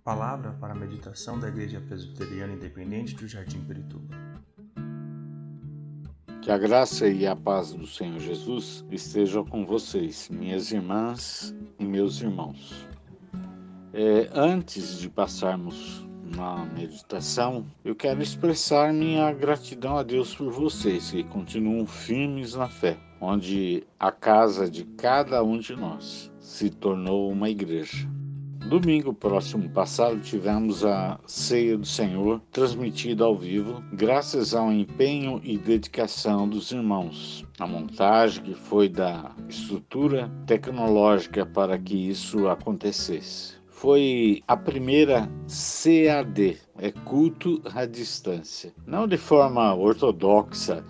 Palavra para a meditação da Igreja Presbiteriana Independente do Jardim Pirituba. Que a graça e a paz do Senhor Jesus estejam com vocês, minhas irmãs e meus irmãos. Antes de passarmos na meditação, eu quero expressar minha gratidão a Deus por vocês que continuam firmes na fé, onde a casa de cada um de nós se tornou uma igreja. Domingo próximo passado tivemos a Ceia do Senhor transmitida ao vivo, graças ao empenho e dedicação dos irmãos. A montagem que foi da estrutura tecnológica para que isso acontecesse. Foi a primeira CAD, culto à distância. Não de forma ortodoxa,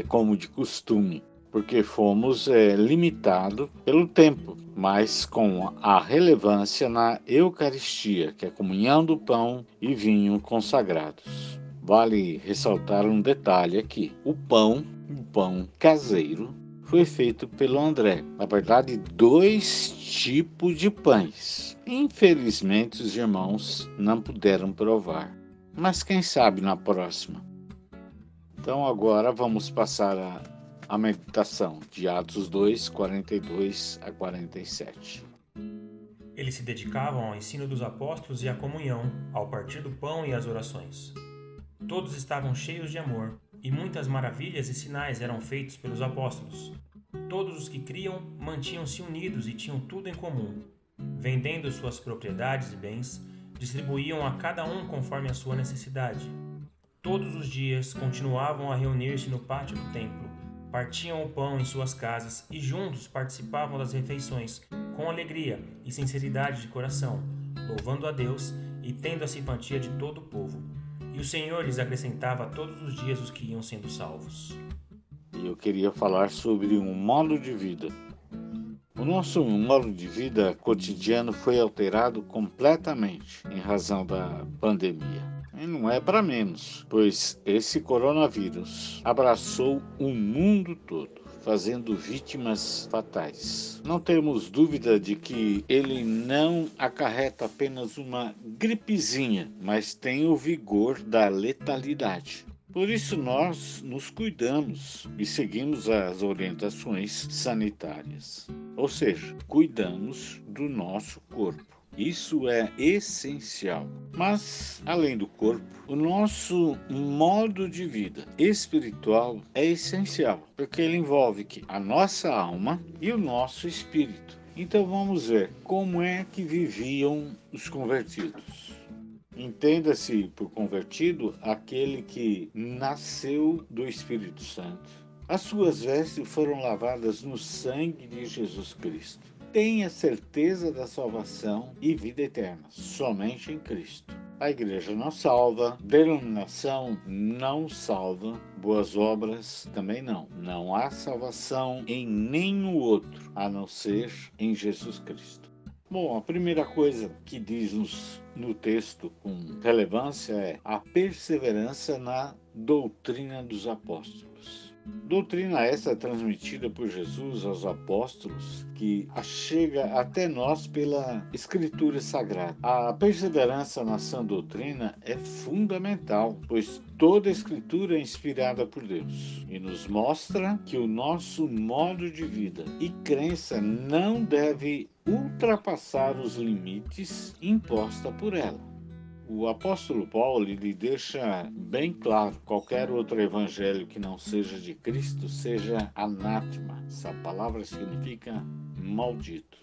como de costume, porque fomos limitados pelo tempo, mas com a relevância na Eucaristia, que é a comunhão do pão e vinho consagrados. Vale ressaltar um detalhe aqui: o pão caseiro, foi feito pelo André. Na verdade, 2 tipos de pães. Infelizmente, os irmãos não puderam provar, mas quem sabe na próxima. Então agora vamos passar a meditação de Atos 2, 42 a 47. Eles se dedicavam ao ensino dos apóstolos e à comunhão, ao partir do pão e às orações. Todos estavam cheios de amor, e muitas maravilhas e sinais eram feitos pelos apóstolos. Todos os que criam mantinham-se unidos e tinham tudo em comum. Vendendo suas propriedades e bens, distribuíam a cada um conforme a sua necessidade. Todos os dias continuavam a reunir-se no pátio do templo, partiam o pão em suas casas e juntos participavam das refeições, com alegria e sinceridade de coração, louvando a Deus e tendo a simpatia de todo o povo. E o Senhor lhes acrescentava todos os dias os que iam sendo salvos. E eu queria falar sobre um modo de vida. O nosso modo de vida cotidiano foi alterado completamente em razão da pandemia. E não é para menos, pois esse coronavírus abraçou o mundo todo, fazendo vítimas fatais. Não temos dúvida de que ele não acarreta apenas uma gripezinha, mas tem o vigor da letalidade. Por isso nós nos cuidamos e seguimos as orientações sanitárias, ou seja, cuidamos do nosso corpo. Isso é essencial. Mas, além do corpo, o nosso modo de vida espiritual é essencial, porque ele envolve a nossa alma e o nosso espírito. Então vamos ver como é que viviam os convertidos. Entenda-se por convertido aquele que nasceu do Espírito Santo. As suas vestes foram lavadas no sangue de Jesus Cristo. Tenha certeza da salvação e vida eterna, somente em Cristo. A igreja não salva, denominação não salva, boas obras também não. Não há salvação em nenhum outro, a não ser em Jesus Cristo. Bom, a primeira coisa que diz no texto com relevância é a perseverança na doutrina dos apóstolos. Doutrina essa transmitida por Jesus aos apóstolos, que chega até nós pela Escritura Sagrada. A perseverança na sã doutrina é fundamental, pois toda a Escritura é inspirada por Deus e nos mostra que o nosso modo de vida e crença não deve ultrapassar os limites impostos por ela. O apóstolo Paulo lhe deixa bem claro: qualquer outro evangelho que não seja de Cristo seja anátema. Essa palavra significa maldito.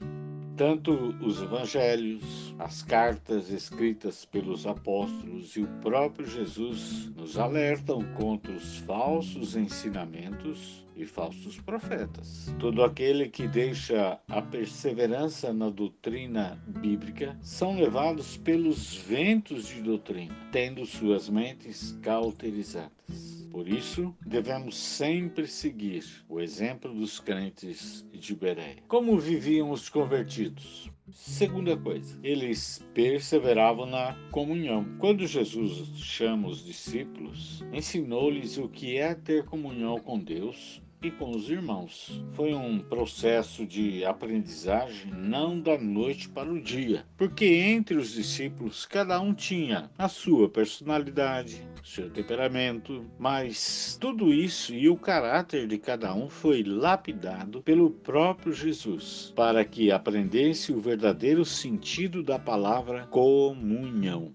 Tanto os evangelhos, as cartas escritas pelos apóstolos e o próprio Jesus nos alertam contra os falsos ensinamentos e falsos profetas. Todo aquele que deixa a perseverança na doutrina bíblica são levados pelos ventos de doutrina, tendo suas mentes cauterizadas. Por isso, devemos sempre seguir o exemplo dos crentes de Bereia. Como viviam os convertidos? Segunda coisa, eles perseveravam na comunhão. Quando Jesus chama os discípulos, ensinou-lhes o que é ter comunhão com Deus e com os irmãos. Foi um processo de aprendizagem não da noite para o dia, porque entre os discípulos cada um tinha a sua personalidade, seu temperamento, mas tudo isso e o caráter de cada um foi lapidado pelo próprio Jesus, para que aprendesse o verdadeiro sentido da palavra comunhão.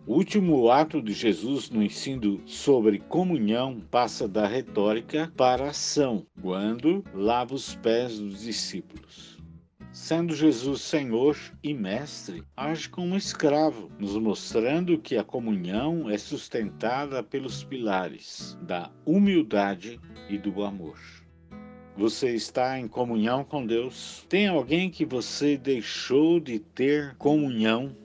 O último ato de Jesus no ensino sobre comunhão passa da retórica para a ação, quando lava os pés dos discípulos. Sendo Jesus Senhor e Mestre, age como escravo, nos mostrando que a comunhão é sustentada pelos pilares da humildade e do amor. Você está em comunhão com Deus? Tem alguém que você deixou de ter comunhão?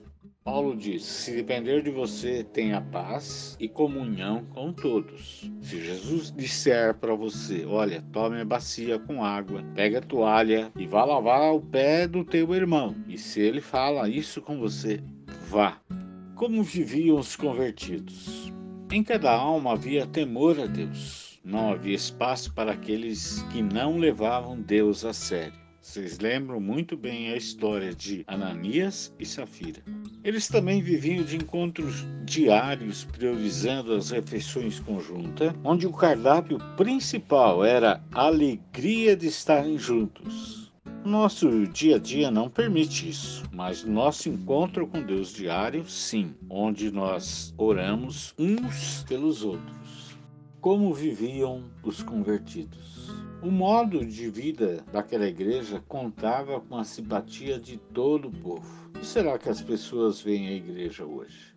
Paulo diz: se depender de você, tenha paz e comunhão com todos. Se Jesus disser para você: olha, tome a bacia com água, pega a toalha e vá lavar o pé do teu irmão. E se ele fala isso com você, vá. Como viviam os convertidos? Em cada alma havia temor a Deus. Não havia espaço para aqueles que não levavam Deus a sério. Vocês lembram muito bem a história de Ananias e Safira. Eles também viviam de encontros diários, priorizando as refeições conjuntas, onde o cardápio principal era a alegria de estarem juntos. Nosso dia a dia não permite isso, mas nosso encontro com Deus diário, sim, onde nós oramos uns pelos outros. Como viviam os convertidos? O modo de vida daquela igreja contava com a simpatia de todo o povo. E será que as pessoas veem a igreja hoje?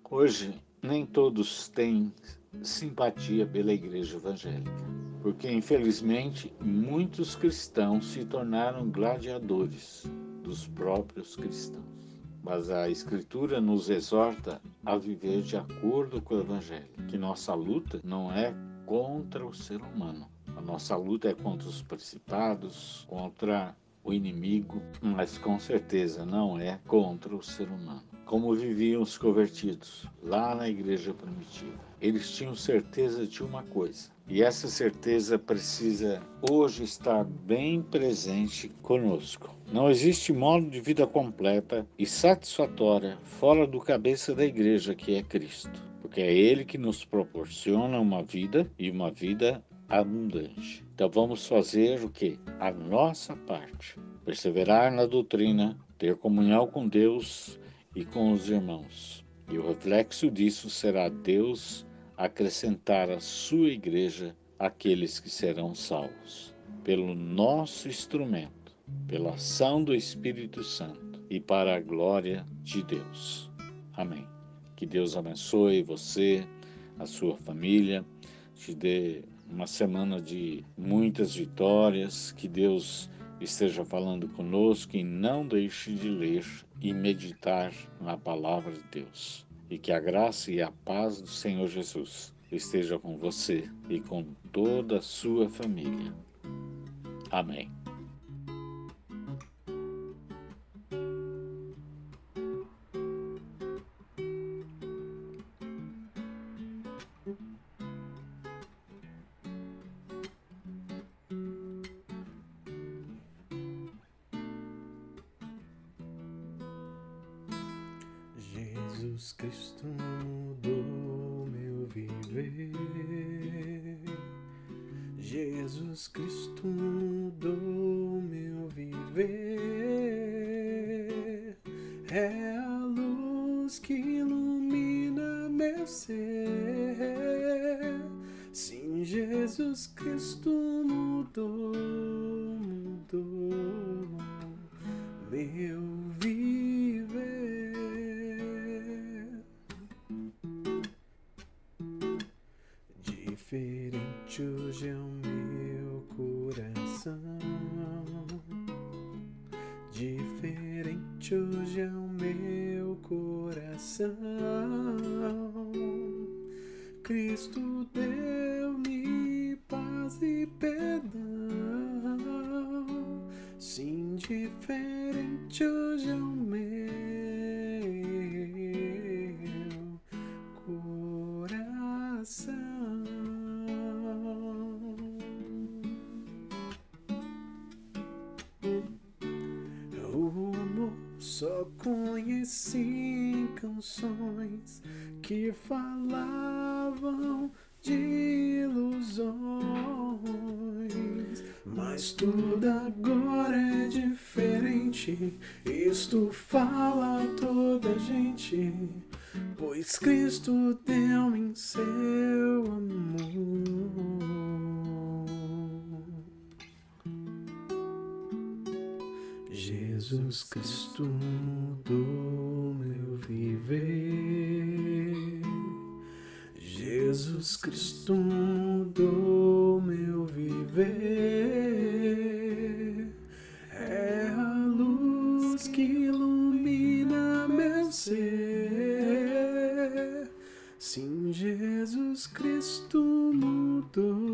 Hoje, nem todos têm simpatia pela igreja evangélica, porque infelizmente muitos cristãos se tornaram gladiadores dos próprios cristãos. Mas a Escritura nos exorta a viver de acordo com o Evangelho, que nossa luta não é contra o ser humano. A nossa luta é contra os principados, contra o inimigo, mas com certeza não é contra o ser humano. Como viviam os convertidos lá na igreja primitiva? Eles tinham certeza de uma coisa, e essa certeza precisa hoje estar bem presente conosco. Não existe modo de vida completa e satisfatória fora do cabeça da igreja, que é Cristo, porque é Ele que nos proporciona uma vida e uma vida abundante. Então vamos fazer o quê? A nossa parte. Perseverar na doutrina, ter comunhão com Deus e com os irmãos. E o reflexo disso será Deus acrescentar à sua igreja aqueles que serão salvos. Pelo nosso instrumento, pela ação do Espírito Santo e para a glória de Deus. Amém. Que Deus abençoe você, a sua família, te dê uma semana de muitas vitórias, que Deus esteja falando conosco e não deixe de ler e meditar na palavra de Deus. E que a graça e a paz do Senhor Jesus esteja com você e com toda a sua família. Amém. Jesus Cristo mudou meu viver. Jesus Cristo mudou meu viver. É a luz que ilumina meu ser. Sim, Jesus Cristo mudou meu viver. Diferente hoje é o meu coração. Diferente hoje é o meu coração. Cristo deu-me paz e perdão. Sim, diferente hoje é o meu coração. Só conheci canções que falavam de ilusões, mas tudo agora é diferente. Isto fala a toda gente, pois Cristo deu em seu amor. Jesus Cristo mudou meu viver. Jesus Cristo mudou meu viver. É a luz que ilumina meu ser. Sim, Jesus Cristo mudou